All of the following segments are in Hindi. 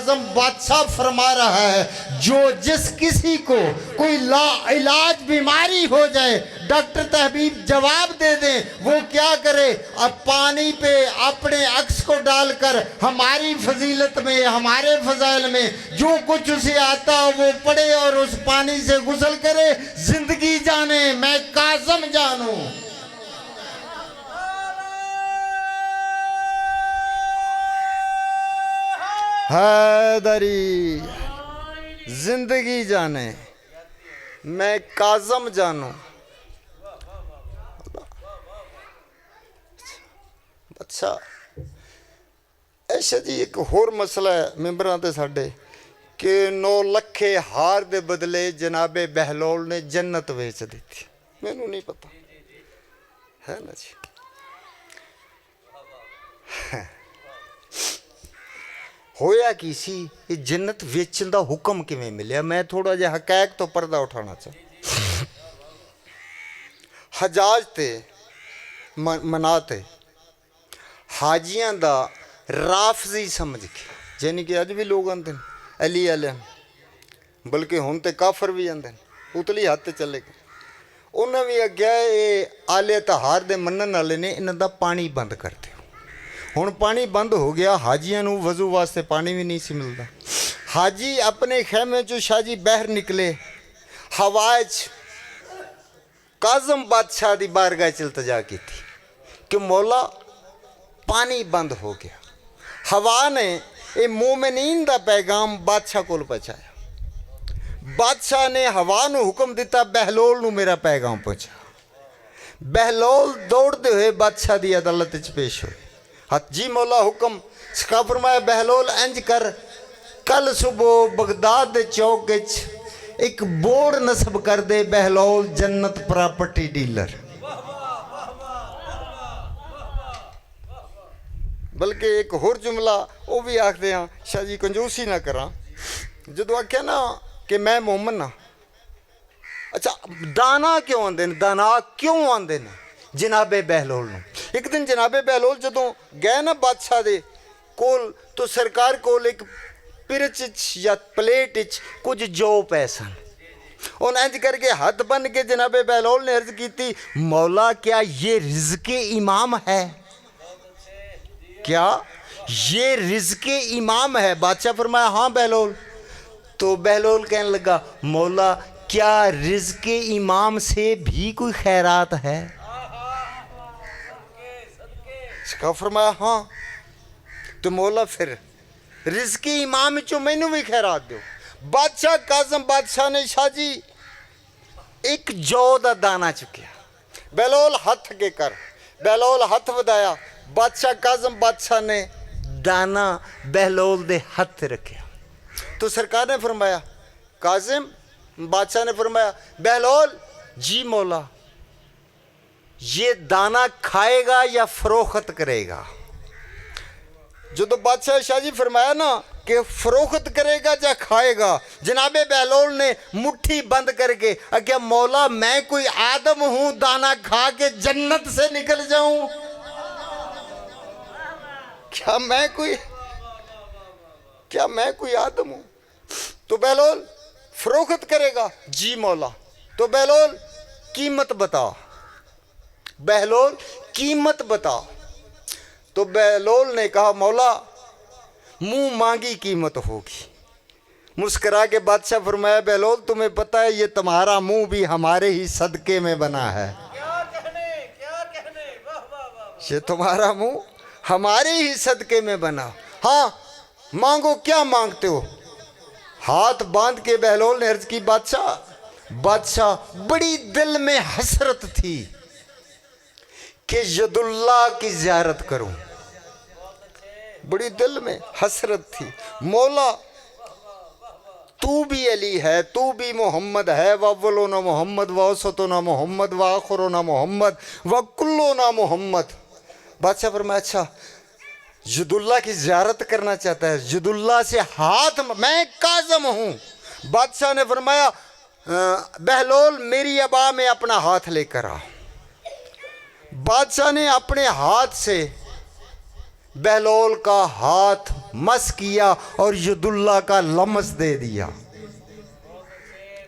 आजम बादशाह फरमा रहा है, जो जिस किसी को कोई लाइलाज बीमारी हो जाए, डॉक्टर तहबीब जवाब दे दें, वो क्या करे, अब पानी पे अपने अक्स को डालकर हमारी फजीलत में, हमारे फजाइल में जो कुछ उसे आता हो वो पढ़े और उस पानी से गुस्ल करे, जिंदगी जाने मैं काज़म जानूं। हैदरी जिंदगी जाने मैं काज़म जानूं। अच्छा ऐसा जी एक होर मसला है मैंबरां ते साडे कि 9 लखे हार दे बदले जनाबे बहलोल ने जन्नत बेच दी थी। मैनू नहीं पता है ना जी। होया की सी, ये जन्नत वेचण दा हुक्म किवें मिलिया? मैं थोड़ा जिहा हकैक तो पर्दा उठाना चाह। हजाज ते मनाते हाजियां दा राफजी समझ के, यानी कि अज भी लोग आंदे ने अली आले, बल्कि हुण ते काफर भी आंदे ने, उतली हत्थ चले गए। उन्हें भी अग्गें ये आले तहार दे मनन वाले ने इन्हां दा पानी बंद कर दिओ। हुण पानी बंद हो गया, हाजियां नूं वजू वास्ते पानी भी नहीं सी मिलता। हाजी अपने खैमे चो शाजी बहर निकले, हवा च काज़म बादशाह दी बारगाह च इल्तजा की थी कि मौला पानी बंद हो गया। हवा ने ये मोमिनीन दा पैगाम बादशाह कोल पहुंचाया। बादशाह ने हवा नूं हुक्म दिता, बहलोल नूं मेरा पैगाम पहुंचा। बहलोल दौड़ते हुए बादशाह दी अदालत च पेश हुए। हथ जी मौला हुक्म। सका फरमाया, बहलोल इंज कर, कल सुबह बगदाद दे चौक च एक बोर्ड नस्ब कर दे, बहलोल जन्नत प्रॉपर्टी डीलर। बल्कि एक होर जुमला वो भी आखते हैं, शाह जी कंजूसी ना करा, जो आख्या ना कि मैं मोमन हाँ। अच्छा दाना क्यों आते हैं, दाना क्यों आते हैं जनाबे बहलोल नूं? एक दिन जनाबे बहलोल जदों गए ना बादशाह दे कोल, तो सरकार कोल एक पिरच या प्लेट च कुछ जौ पै सन। उन्हें इंज करके हाथ बन के जनाबे बहलोल ने अर्ज की, मौला क्या ये रिज़्क़े इमाम है? क्या ये रिज़्क़े इमाम है? बादशाह फरमाया हाँ बहलोल। तो बहलोल कहने लगा, मौला क्या रिज़्क़े इमाम से भी कोई खैरात है? इसका फरमाया हाँ। तो मौला फिर रिज़्क़े इमाम चो मैनू भी खैरात दो। बादशाह काज़म बादशाह ने शाह जी एक जौ दा दाना चुकिया, बहलोल हथ अगे कर, बहलोल हथ वधाया, बादशाह काज़म बादशाह ने दाना बहलोल दे हथ रखा। तो सरकार ने फरमाया, काज़म बादशाह ने फरमाया, बहलोल जी मौला ये दाना खाएगा या फरोख्त करेगा? जो तो बादशाह शाह जी फरमाया ना कि फरोख्त करेगा या खाएगा, जनाबे बहलोल ने मुट्ठी बंद करके क्या मौला मैं कोई आदम हूं दाना खा के जन्नत से निकल जाऊं? क्या मैं कोई आदम हूं? तो बहलोल फरोख्त करेगा? जी मौला। तो बहलोल कीमत बता, बहलोल कीमत बता। तो बहलोल ने कहा, मौला मुंह मांगी कीमत होगी। मुस्करा के बादशाह फरमाया, बहलोल तुम्हें पता है ये तुम्हारा मुंह भी हमारे ही सदके में बना है। क्या कहने ये तुम्हारा मुंह हमारे ही सदके में बना। हाँ मांगो, क्या मांगते हो? हाथ बांध के बहलोल ने अर्ज की, बादशाह बड़ी दिल में हसरत थी कि यदुल्ला की ज़ियारत करूं, बड़ी दिल में हसरत थी। मौला तू भी अली है, तू भी मोहम्मद है, वव्वलो ना मोहम्मद, वौसतो ना मोहम्मद, वाखरो ना मोहम्मद, वकुल्लो ना मोहम्मद। बादशाह फरमाया, अच्छा यदुल्ला की ज़ियारत करना चाहता है, यदुल्ला से हाथ, मैं काज़म हूँ। बादशाह ने फरमाया, बहलोल मेरी अबा में अपना हाथ लेकर आ। बादशाह ने अपने हाथ से बहलोल का हाथ मस किया और यदुल्ला का लमस दे दिया।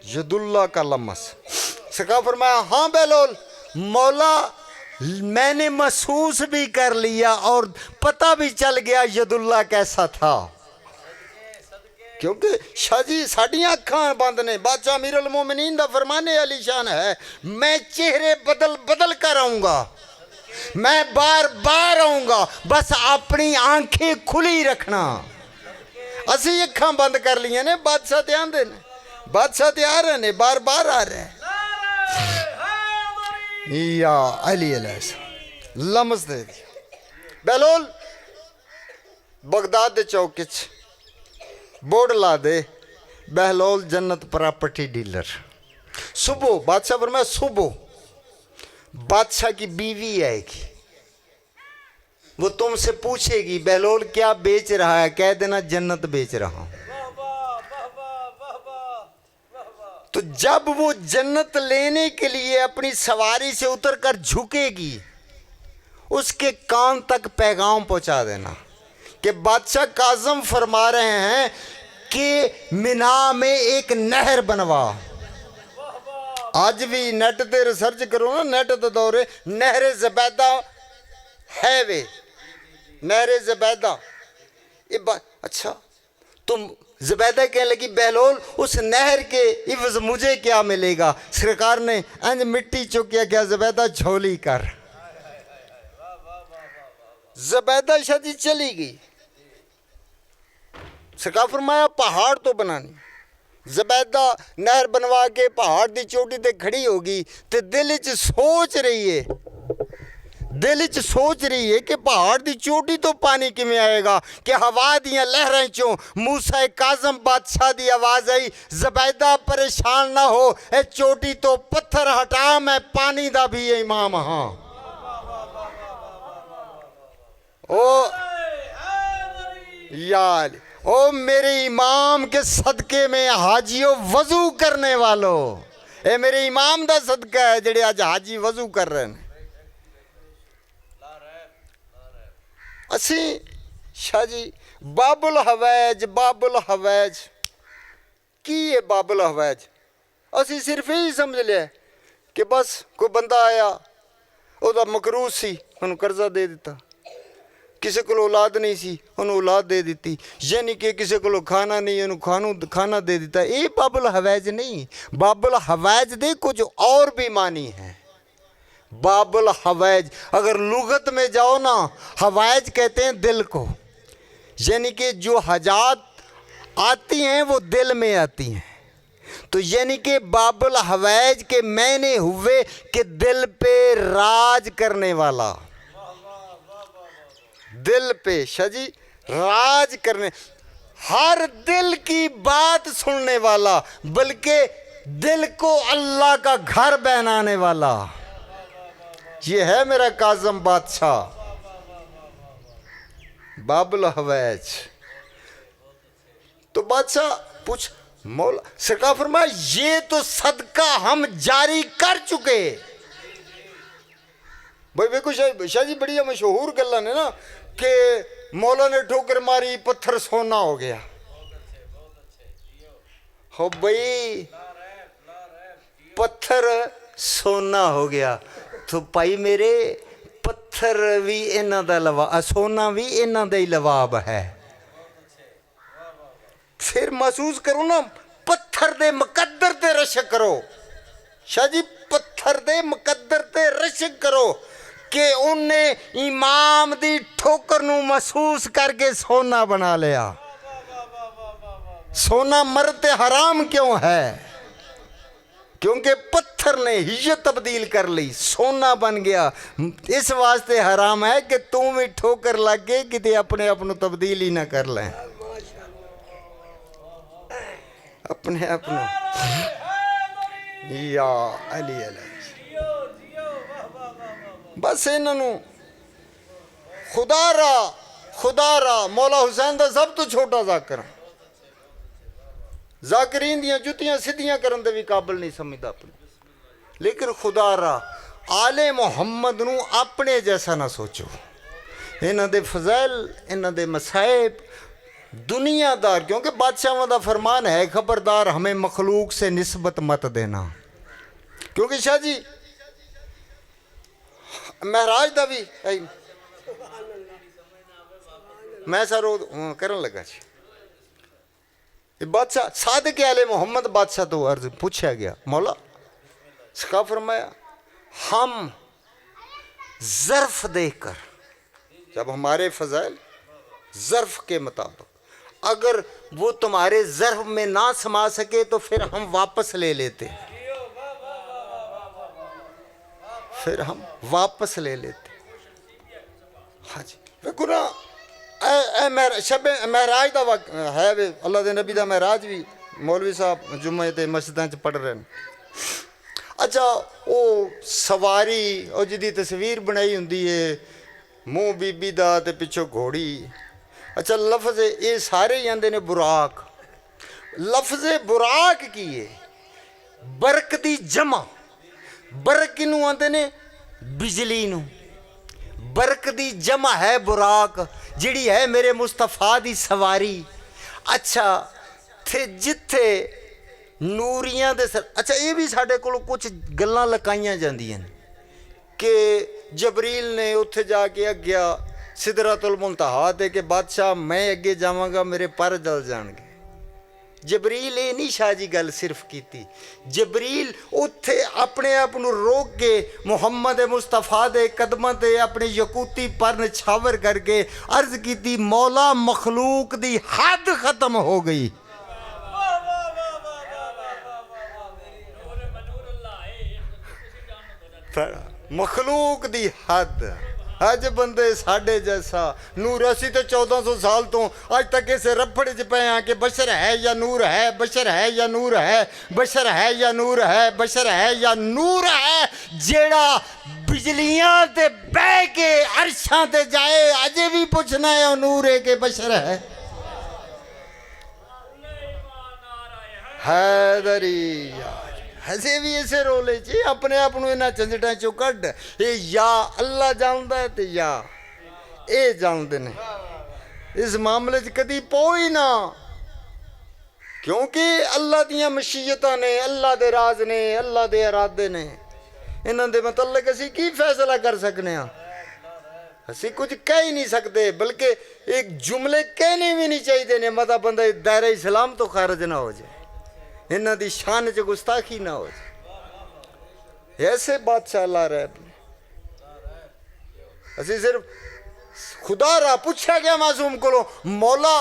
यदुल्ला का लमस। सरकार फरमाया हाँ बहलोल, मौला मैंने महसूस भी कर लिया और पता भी चल गया यदुल्ला कैसा था। क्योंकि शाह जी साड़ियाँ अखां बंद ने। बादशाह अमीरुल मोमिनीन दा फरमाने अली शान है, मैं चेहरे बदल बदल कर आऊँगा, मैं बार बार आऊँगा, बस अपनी आंखें खुली रखना। असी अखां बंद कर लिया ने, बादशाह ते आंदे ने, बादशाह ते आ रहे ने, बार बार आ रहे हैं। या अली लमस दे दिया। बहलोल बगदाद दे चौक च बोर्ड ला दे, बहलोल जन्नत प्रॉपर्टी डीलर। सुबह बादशाह फरमाया सुबह बादशाह की बीवी आएगी, वो तुमसे पूछेगी बहलोल क्या बेच रहा है, कह देना जन्नत बेच रहा हूं। तो जब वो जन्नत लेने के लिए अपनी सवारी से उतरकर झुकेगी, उसके कान तक पैगाम पहुंचा देना कि बादशाह काज़म फरमा रहे हैं कि मिना में एक नहर बनवा। आज भी नेट पे रिसर्च करो ना, नेट तो दौरे नहर ज़बैदा है, वे नहर ज़बैदा। अच्छा तुम ज़बैदा कहने लगी बहलोल उस नहर के इवज़ मुझे क्या मिलेगा? सरकार ने अंज मिट्टी चुकिया, क्या ज़बैदा झोली कर। ज़बैदा शादी चली गई। सरकार फरमाया पहाड़ तो बनानी। ज़बैदा नहर बनवा के पहाड़ की चोटी ते खड़ी होगी तो दिल च सोच रही है, दिल च सोच रही है कि पहाड़ की चोटी तो पानी किमें आएगा। कि हवा दियां लहरां चों मूसा काज़म बादशाह की आवाज़ आई, ज़बैदा परेशान ना हो, ए चोटी तो पत्थर हटा, मैं पानी का भी इमाम हाँ। ओ यार, ओ मेरे इमाम के सदके में हाजियों वजू करने वालों, ए मेरे इमाम दा सदका है जेड़े आज हाजी वजू कर रहे हैं। असी शाह जी बाबुल हवैज, बाबुल हवैज की है? बाबुल हवैज असी सिर्फ यही समझ लिया कि बस कोई बंदा आया, ओदा मकरूज सी, उन्होंने कर्जा दे दिता, किसी को औलाद नहीं सी, उन्होंने औलाद दे दी, यानी कि किसी को खाना नहीं, उन्होंने खाना दे दिता। ये बाबुल हवैज नहीं, बाबुल हवैज दे कुछ और भी मानी है। बाबुल हवैज अगर लुगत में जाओ ना, हवैज कहते हैं दिल को, यानी कि जो हजात आती हैं वो दिल में आती हैं। तो यानी कि बाबुल हवैज के मैंने हुए कि दिल पे राज करने वाला, दिल पे शाह जी राज करने, हर दिल की बात सुनने वाला, बल्कि दिल को अल्लाह का घर बनाने वाला, ये है मेरा काज़म बादशाह बाबुल हवैज। तो बादशाह पूछ मौला, सरकार फरमाया ये तो सदका हम जारी कर चुके। भाई देखो शाह जी बढ़िया मशहूर गल्ला ने ना कि मौला ने ठोकर मारी पत्थर सोना हो गया। हो भाई पत्थर सोना हो गया तो भाई मेरे पत्थर भी इन्हां दा लवा, सोना भी इन्हां दा ही लवाब है। फिर महसूस करो ना, पत्थर दे मुकद्दर ते रशक करो शाह जी, पत्थर दे मुकद्दर ते रशक करो कि उन्हें इमाम दी ठोकर नूं महसूस करके सोना बना लिया। सोना मरते हराम क्यों है? क्योंकि पत्थर ने हियत तब्दील कर ली, सोना बन गया। इस वास्ते हराम है कि तू भी ठोकर लग गए कि अपने आप ਨੂੰ तब्दील ही ना कर लें, अपने आप ਨੂੰ। या अली अली बस इन्हों खुदारा मौला हुसैन का सब तो छोटा जाकर, जाकरीन दियां जुतियां सीधियां करन दे भी काबिल नहीं समझदा अपने, लेकिन खुदारा आले मुहम्मद नूं अपने जैसा ना सोचो। इन्हां दे फज़ैल, इन्हां दे मसाइब दुनियादार, क्योंकि बादशाहों का फरमान है खबरदार हमें मखलूक से निस्बत मत देना। क्योंकि शाह जी महराज का भी मैं सर करन लगा जी बादशाह सादिक आले मोहम्मद बादशाह तो अर्ज पूछा गया मौला इसका फरमाया हम ज़र्फ देकर जब हमारे फजाइल ज़र्फ के मुताबिक अगर वो तुम्हारे ज़र्फ में ना समा सके तो फिर हम वापस ले लेते, फिर हम वापस ले लेते। हाँ जी देखो ना शब महराज का वक्त है वे अल्लाह के नबी का महराज भी मौलवी साहब जुम्मे ते मस्जिदां च पढ़ रहे हैं। अच्छा वो सवारी और जिदी तस्वीर बनाई होंदी है मूँह बीबी दा ते पिछों घोड़ी। अच्छा लफ्ज़ ये सारे ही आंदे ने बुराक। लफ्ज़ बुराक की है बरक दी जमा। बरक किनू आंदे ने बिजली नू। बरक दी जमा है बुराक जिहड़ी है मेरे मुस्तफा दी सवारी। अच्छा थे जिथे नूरियां दे सर। अच्छा ये भी साढ़े को कुछ गल्लां लकाइयां जांदियां कि जबरील ने उत्थे जाके अग्या सिदरतुल मुंतहा दे के बादशाह मैं अगे जावांगा मेरे पर जल जाणगे। जबरील ये नहीं शाह जी गल सिर्फ कीती, जबरील उत्थे अपने आप नूं रोक के मुहम्मद मुस्तफा दे कदमां ते अपने यकूती पर निछावर करके अर्ज कीती मौला मखलूक दी हद खत्म हो गई। मखलूक दी हद। अज बंदे साढ़े जैसा नूर असी तो 1400 साल तो अज तक इस रफड़ च पे हैं कि बशर है या नूर है, बशर है या नूर है, बशर है या नूर है, बशर है या नूर है। जेड़ा बिजलियां ते बह के अरशां ते जाए अजे भी पूछना है नूर है कि बशर है। हैदरी हसे भी इसे रोले च अपने आप को इन्होंने झंझटा चो कढ़। ये या अल्लाह जानता है तो या ये जानते ने। इस मामले च कदी पोई ना क्योंकि अल्लाह दियां मशीयतां ने, अल्लाह दे राज ने, अल्लाह दे इरादे ने। इन्हां दे मतलब असी की फैसला कर सकने हाँ? असी कुछ कह ही नहीं सकते बल्कि एक जुमले कहने भी नहीं चाहिए ने मता बंदा दायरे इस्लाम तो खारिज ना हो जाए, इन्हां दी शान च गुस्ताखी ना हो जाए। ऐसे बादशाह ला रहे असी सिर्फ खुदा रा पूछा गया मासूम को मौला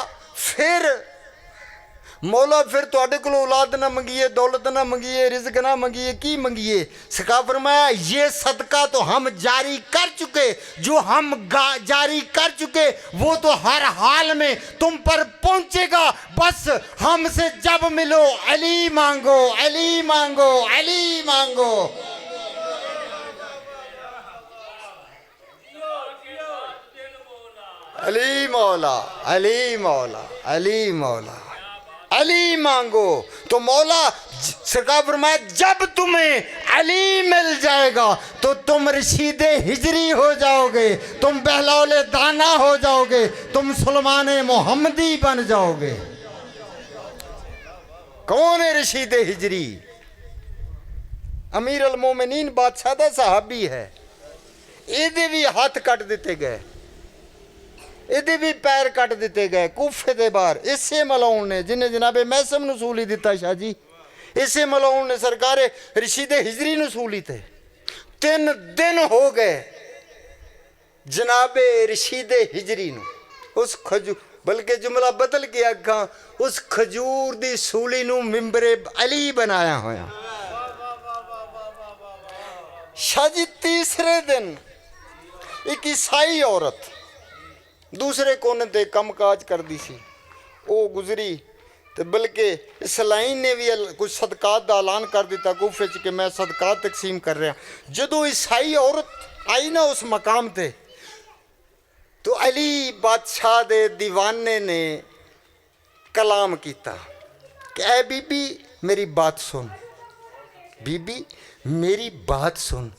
फिर तुहाडे कोलों औलाद ना मंगिए, दौलत ना मंगिए, रिज़्क ना मंगिए, की मंगिए? सका फरमाया ये सदका तो हम जारी कर चुके, जो हम जारी कर चुके वो तो हर हाल में तुम पर पहुंचेगा। बस हमसे जब मिलो अली मांगो, अली मांगो, अली मांगो। अली मौला, अली मौला, अली मौला, अली मांगो। तो मौला सरकार फरमाया जब तुम्हें अली मिल जाएगा तो तुम रशीदे हिजरी हो जाओगे, तुम बहलौले दाना हो जाओगे, तुम सुलेमान मोहम्मदी बन जाओगे। कौन है रशीदे हिजरी? अमीर अल मोमिनीन बादशाह दा सहाबी है। ਇਹਦੇ भी हाथ कट दिते गए, ਇਹਦੇ भी पैर कट दिते गए कूफे के बाहर। इसे मलाउन ने जिन्हें जनाबे मैसम नसूल ही दिता शाह जी, इसे मलाउन ने सरकार रशीदे हिजरी नसूली थे। 3 दिन हो गए जनाबे रशीदे हिजरी नू उस खजूर, बल्कि जुमला बदल के आखा उस खजूर दी सूली नू मिंबरे अली बनाया होया। शाह जी तीसरे दिन एक ईसाई औरत दूसरे कोने ते कम काज कर दी सी, वो गुजरी तो बल्कि इस्लाइन ने भी कुछ सदकात का ऐलान कर दिता कूफे च कि मैं सदकात तकसीम कर रहा। जदों ईसाई औरत आई ना उस मकाम ते तो अली बादशाह दे दीवाने ने कलाम किया कि ऐ बीबी मेरी बात सुन, बीबी मेरी बात सुन।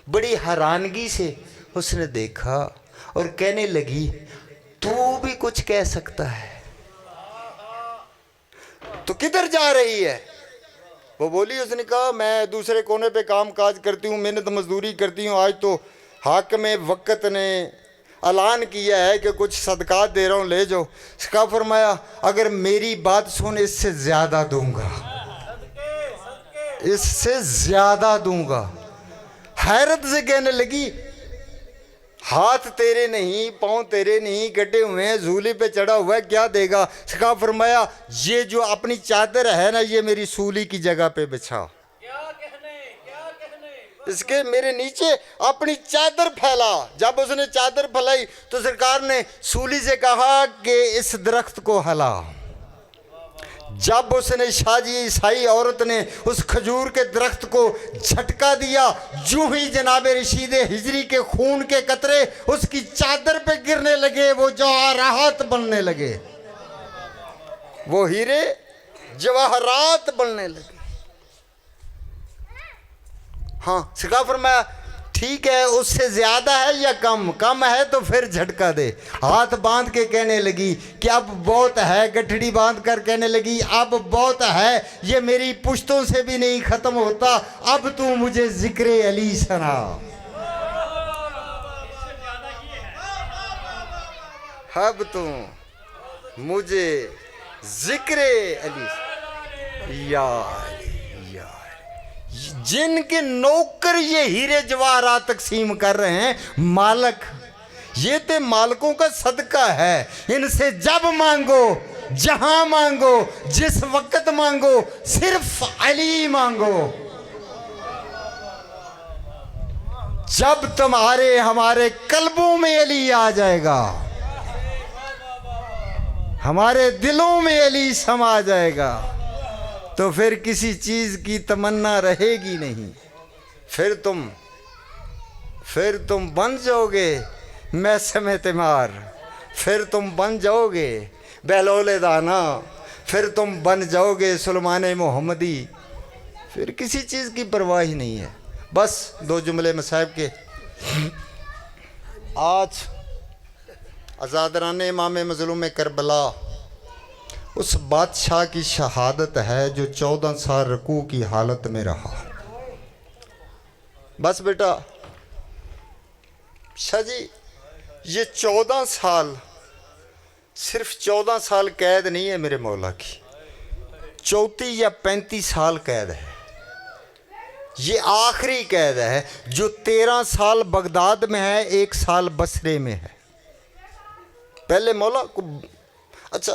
बड़ी हैरानगी से उसने देखा और कहने लगी तू भी कुछ कह सकता है, तो किधर जा रही है? वो बोली, उसने कहा मैं दूसरे कोने पे काम काज करती हूँ, मेहनत मजदूरी करती हूँ। आज तो हाकिम वक्त ने ऐलान किया है कि कुछ सदका दे रहा हूँ, ले जाओ। उसका फरमाया अगर मेरी बात सुन, इससे ज़्यादा दूंगा, इससे ज़्यादा दूंगा। हैरत से कहने लगी, हाथ तेरे नहीं, पाँव तेरे नहीं, कटे हुए हैं, झूले पे चढ़ा हुआ है, क्या देगा? उसका फरमाया ये जो अपनी चादर है ना, ये मेरी सूली की जगह पे बिछा, इसके मेरे नीचे अपनी चादर फैला। जब उसने चादर फैलाई तो सरकार ने सूली से कहा कि इस दरख्त को हिला। जब उसने शाजी ईसाई औरत ने उस खजूर के दरख्त को झटका दिया, जो ही जनाब रशीद हिजरी के खून के कतरे उसकी चादर पे गिरने लगे, वो जवाहरात बनने लगे, वो हीरे जवाहरात बनने लगे। हाँ, सिखा फरमाया ठीक है, उससे ज़्यादा है या कम? कम है तो फिर झटका दे। हाथ बांध के कहने लगी कि अब बहुत है, गठड़ी बांध कर कहने लगी अब बहुत है, ये मेरी पुश्तों से भी नहीं ख़त्म होता, अब तू मुझे जिक्र अली सुना। अब तू मुझे जिक्र अली। यार जिनके नौकर ये हीरे जवाहरात तकसीम कर रहे हैं, मालक ये ते मालकों का सदका है। इनसे जब मांगो, जहां मांगो, जिस वक्त मांगो, सिर्फ अली मांगो। जब तुम्हारे हमारे कल्बों में अली आ जाएगा, हमारे दिलों में अली समा जाएगा, तो फिर किसी चीज़ की तमन्ना रहेगी नहीं। फिर तुम बन जाओगे मैसम तिमार, फिर तुम बन जाओगे बहलोले दाना, फिर तुम बन जाओगे सुलेमान मोहम्मदी। फिर किसी चीज़ की परवाह ही नहीं है। बस दो जुमले मसाहिब के। आज आज़ादराने इमाम मज़लूम करबला उस बादशाह की शहादत है जो 14 साल रुकू की हालत में रहा। बस बेटा शाह जी, ये 14 साल सिर्फ 14 साल कैद नहीं है मेरे मौला की, 34 या 35 साल कैद है। ये आखिरी कैद है जो 13 साल बगदाद में है, 1 साल बसरे में है। पहले मौला को अच्छा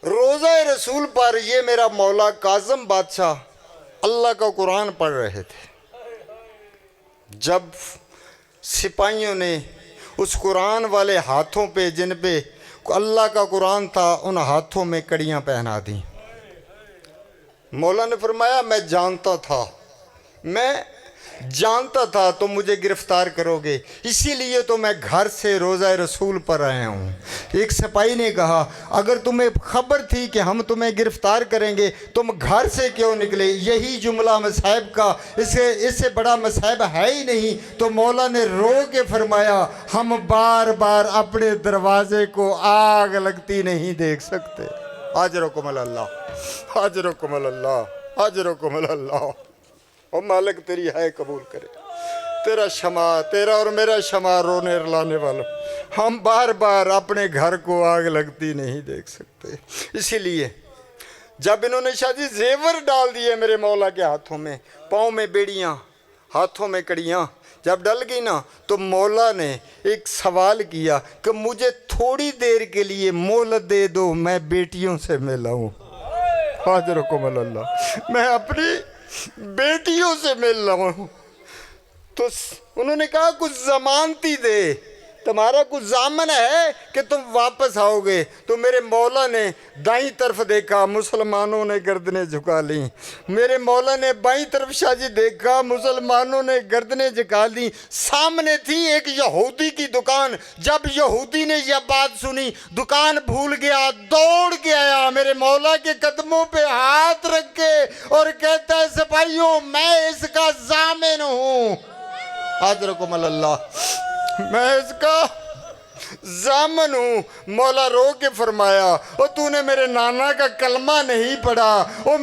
रोज़ा रसूल पर ये मेरा मौला काज़म बादशाह अल्लाह का कुरान पढ़ रहे थे। जब सिपाहियों ने उस कुरान वाले हाथों पे, जिन पे अल्लाह का कुरान था, उन हाथों में कड़ियाँ पहना दी। मौला ने फरमाया मैं जानता था तुम मुझे गिरफ्तार करोगे, इसीलिए तो मैं घर से रोज़ा रसूल पर आया हूँ। एक सिपाही ने कहा अगर तुम्हें खबर थी कि हम तुम्हें गिरफ्तार करेंगे, तुम घर से क्यों निकले? यही जुमला मसाहिब का, इससे बड़ा मसाहिब है ही नहीं। तो मौला ने रो के फरमाया हम बार बार अपने दरवाजे को आग लगती नहीं देख सकते। अजरकुमुल अल्लाह, अजरकुमुल अल्लाह, अजरकुमुल अल्लाह। और मालिक तेरी है कबूल करे, तेरा क्षमा, तेरा और मेरा क्षमा रोने रुलाने वालों, हम बार बार अपने घर को आग लगती नहीं देख सकते। इसीलिए जब इन्होंने शादी जेवर डाल दिए मेरे मौला के हाथों में, पाँव में बेड़ियाँ, हाथों में कड़ियाँ, जब डल गई ना, तो मौला ने एक सवाल किया कि मुझे थोड़ी देर के लिए मोहलत दे दो, मैं बेटियों से मिलाऊँ। हाज़िरुकुमुल अल्लाह, मैं अपनी बेटियों से मिल रहा हूँ। तो उन्होंने कहा कुछ जमानती दे, तुम्हारा कुछ जामन है कि तुम वापस आओगे। तो मेरे मौला ने दाईं तरफ देखा, मुसलमानों ने गर्दनें झुका ली। मेरे मौला ने बाईं तरफ शाजी देखा, मुसलमानों ने गर्दनें झुका ली। सामने थी एक यहूदी की दुकान। जब यहूदी ने यह बात सुनी, दुकान भूल गया, दौड़ के आया, मेरे मौला के कदमों पे हाथ रख के और कहता है सिपाहियों मैं इसका जामिन हूँ। हाज़िरुकुमुल अल्लाह, मैं इसका जामन हूँ। मौला रो के फरमाया, ओ तूने मेरे नाना का कलमा नहीं पढ़ा, ओ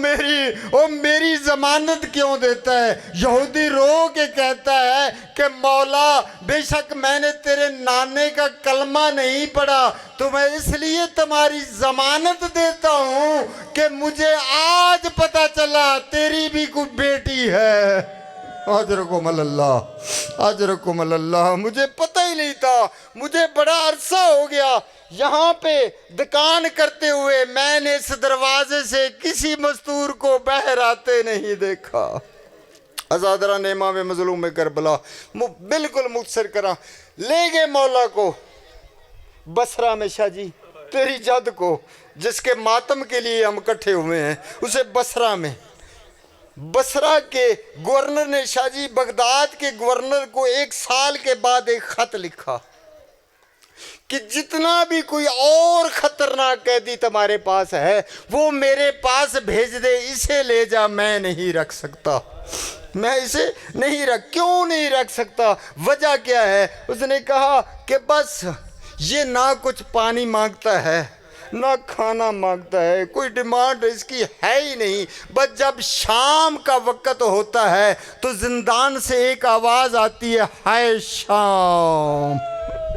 मेरी जमानत क्यों देता है? यहूदी रो के कहता है कि मौला बेशक मैंने तेरे नाने का कलमा नहीं पढ़ा, तो मैं इसलिए तुम्हारी जमानत देता हूँ कि मुझे आज पता चला तेरी भी कोई बेटी है। अजरकुम अल्लाह, मुझे पता ही नहीं था। मुझे बड़ा अरसा हो गया यहाँ पे दुकान करते हुए, मैंने इस दरवाजे से किसी मजदूर को बाहर आते नहीं देखा। अजादरा ने इमाम मजलूम में करबला बिल्कुल मुख्तसर करा, ले गए मौला को बसरा में। शाह जी तेरी जद को जिसके मातम के लिए हम इकट्ठे हुए हैं, उसे बसरा के गवर्नर ने, शाह जी बगदाद के गवर्नर को 1 साल के बाद एक खत लिखा कि जितना भी कोई और खतरनाक कैदी तुम्हारे पास है वो मेरे पास भेज दे, इसे ले जा, मैं नहीं रख सकता, मैं इसे क्यों नहीं रख सकता? वजह क्या है? उसने कहा कि बस ये ना कुछ पानी मांगता है ना खाना मांगता है, कोई डिमांड इसकी है ही नहीं। बस जब शाम का वक्त होता है तो जिंदान से एक आवाज़ आती है, हाय शाम,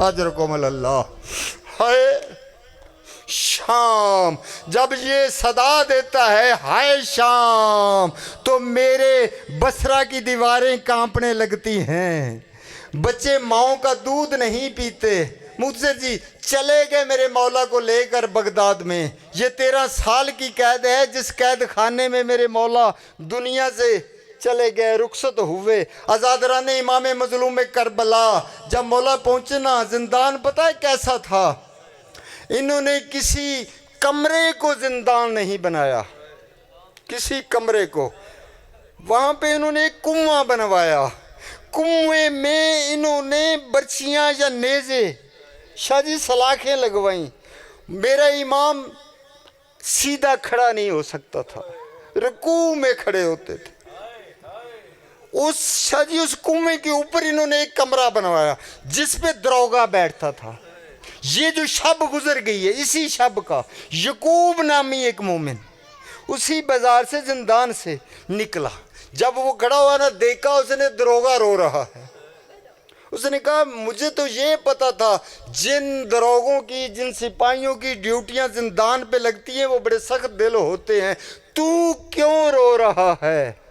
अजरकुम अल्लाह, हाय शाम। जब ये सदा देता है हाय शाम, तो मेरे बसरा की दीवारें कांपने लगती हैं। बच्चे माओ का दूध नहीं पीते। मुझसे जी चले गए मेरे मौला को लेकर बगदाद में। ये 13 साल की कैद है, जिस कैद खाने में मेरे मौला दुनिया से चले गए, रुखसत हुए। आज़ादरान इमाम मजलूम में करबला जब मौला पहुंचे ना, जिंदान पता है कैसा था? इन्होंने किसी कमरे को जिंदान नहीं बनाया, किसी कमरे को। वहाँ पे इन्होंने एक कुआं बनवाया, कुएं में इन्होंने बर्छियाँ या नेज़े, शाह जी सलाखें लगवाई। मेरा इमाम सीधा खड़ा नहीं हो सकता था, रुकू में खड़े होते थे। उस शाह जी उस कुएं के ऊपर इन्होंने एक कमरा बनवाया जिस पे दरोगा बैठता था। ये जो शब गुजर गई है, इसी शब का यकूब नामी एक मोमिन उसी बाजार से जिंदान से निकला। जब वो खड़ा हुआ ना, देखा उसने दरोगा रो रहा है। उसने कहा मुझे तो ये पता था जिन दरोगों की, जिन सिपाहियों की ड्यूटियां जिंदान पे लगती हैं वो बड़े सख्त दिल होते हैं, तू क्यों रो रहा है,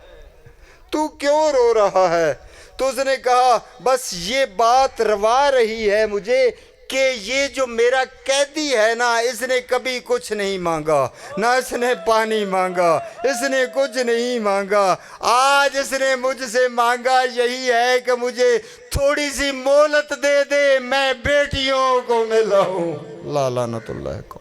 तू क्यों रो रहा है? तो उसने कहा बस ये बात रवा रही है मुझे कि ये जो मेरा कैदी है ना, इसने कभी कुछ नहीं मांगा, ना इसने पानी मांगा, इसने कुछ नहीं मांगा। आज इसने मुझसे मांगा यही है कि मुझे थोड़ी सी मोहलत दे दे, मैं बेटियों को मिलाऊं। लाला नतुल्लाह को